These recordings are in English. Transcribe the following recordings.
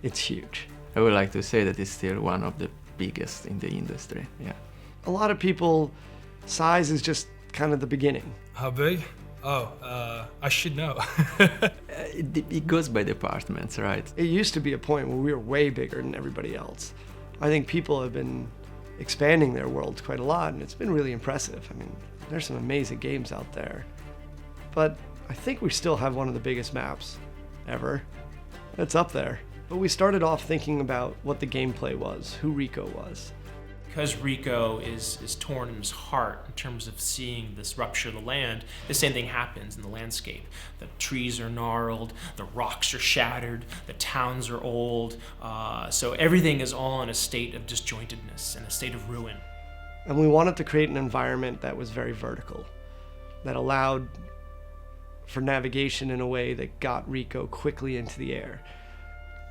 It's huge. I would like to say that it's still one of the biggest in the industry, yeah. A lot of people, size is just kind of the beginning. How big? Oh, I should know. It goes by departments, right? It used to be a point where we were way bigger than everybody else. I think people have been expanding their worlds quite a lot, and it's been really impressive. I mean, there's some amazing games out there. But I think we still have one of the biggest maps ever. It's up there. But we started off thinking about what the gameplay was, who Rico was. Because Rico is torn in his heart in terms of seeing this rupture of the land, the same thing happens in the landscape. The trees are gnarled, the rocks are shattered, the towns are old, so everything is all in a state of disjointedness and a state of ruin. And we wanted to create an environment that was very vertical, that allowed for navigation in a way that got Rico quickly into the air.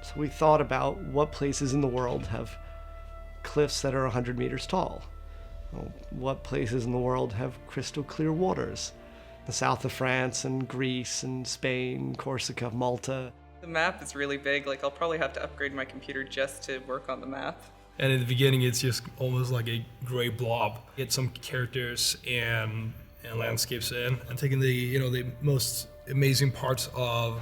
So we thought about what places in the world have cliffs that are 100 meters tall. What places in the world have crystal clear waters? The south of France and Greece and Spain, Corsica, Malta. The map is really big. Like, I'll probably have to upgrade my computer just to work on the map. And in the beginning, it's just almost like a gray blob. Get some characters and landscapes in, and taking the most amazing parts of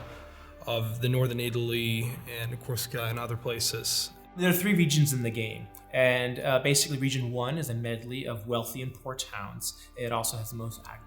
the northern Italy and Corsica and other places. There are 3 regions in the game, and basically region 1 is a medley of wealthy and poor towns. It also has the most agriculture.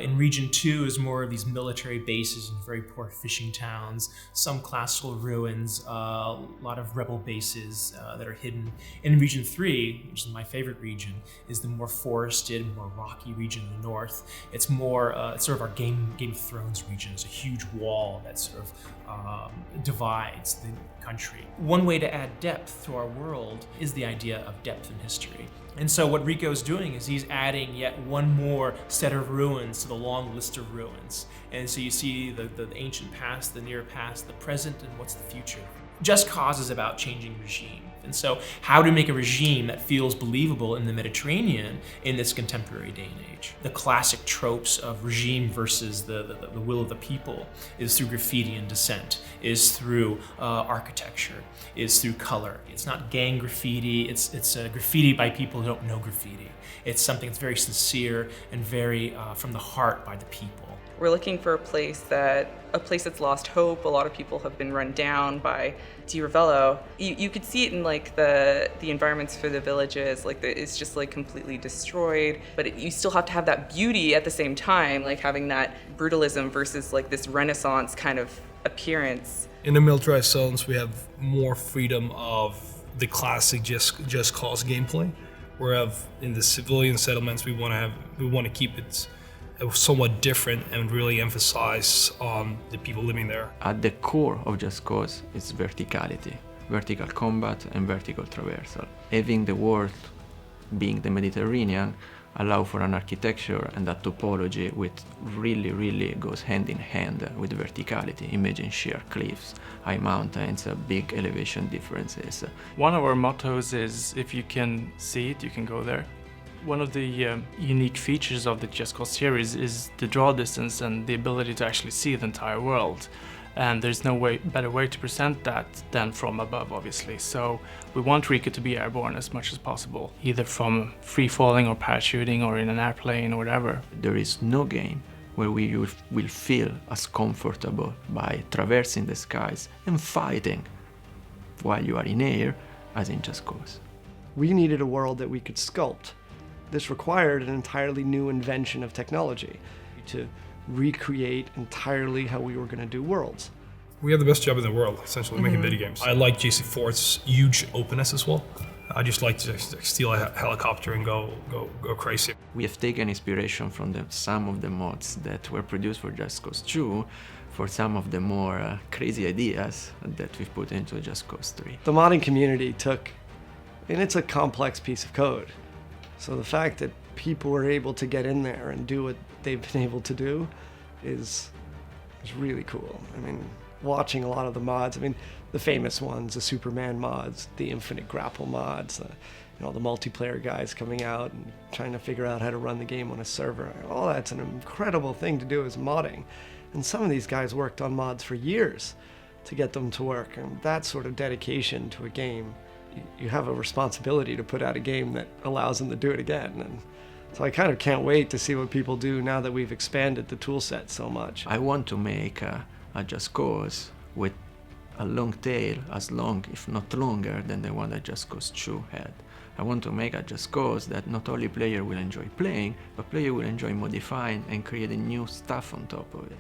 In region 2 is more of these military bases and very poor fishing towns, some classical ruins, a lot of rebel bases that are hidden. In region 3, which is my favorite region, is the more forested, more rocky region in the north. It's more, it's sort of our Game of Thrones region. It's a huge wall that sort of divides the country. One way to add depth to our world is the idea of depth in history. And so what Rico's doing is he's adding yet one more set of ruins to the long list of ruins. And so you see the ancient past, the near past, the present, and what's the future. Just Cause is about changing regime. And so how to make a regime that feels believable in the Mediterranean in this contemporary day and age. The classic tropes of regime versus the will of the people is through graffiti and dissent, is through architecture, is through color. It's not gang graffiti, it's graffiti by people who don't know graffiti. It's something that's very sincere and very from the heart by the people. We're looking for a place that's lost hope. A lot of people have been run down by Di Ravello. You could see it in like the environments for the villages, like it's just like completely destroyed. But you still have to have that beauty at the same time, like having that brutalism versus like this Renaissance kind of appearance. In the militarized zones, we have more freedom of the classic just cause gameplay, whereas in the civilian settlements, we want to keep it somewhat different and really emphasize on the people living there. At the core of Just Cause is verticality, vertical combat and vertical traversal. Having the world being the Mediterranean allow for an architecture and a topology which really goes hand in hand with verticality. Imagine sheer cliffs, high mountains, big elevation differences. One of our mottos is, if you can see it, you can go there. One of the unique features of the Just Cause series is the draw distance and the ability to actually see the entire world. And there's no better way to present that than from above, obviously. So we want Rico to be airborne as much as possible, either from free falling or parachuting or in an airplane or whatever. There is no game where we will feel as comfortable by traversing the skies and fighting while you are in air as in Just Cause. We needed a world that we could sculpt. This required an entirely new invention of technology to recreate entirely how we were going to do worlds. We have the best job in the world, essentially, making video games. I like JC4's huge openness as well. I just like to steal a helicopter and go crazy. We have taken inspiration from some of the mods that were produced for Just Cause 2 for some of the more crazy ideas that we've put into Just Cause 3. The modding community it's a complex piece of code. So the fact that people were able to get in there and do what they've been able to do is really cool. I mean, watching a lot of the mods, the famous ones, the Superman mods, the Infinite Grapple mods, the multiplayer guys coming out and trying to figure out how to run the game on a server. All that's an incredible thing to do as modding. And some of these guys worked on mods for years to get them to work. And that sort of dedication to a game, you have a responsibility to put out a game that allows them to do it again. And so I kind of can't wait to see what people do now that we've expanded the tool set so much. I want to make a Just Cause with a long tail, as long, if not longer, than the one that Just Cause 2 had. I want to make a Just Cause that not only player will enjoy playing, but player will enjoy modifying and creating new stuff on top of it.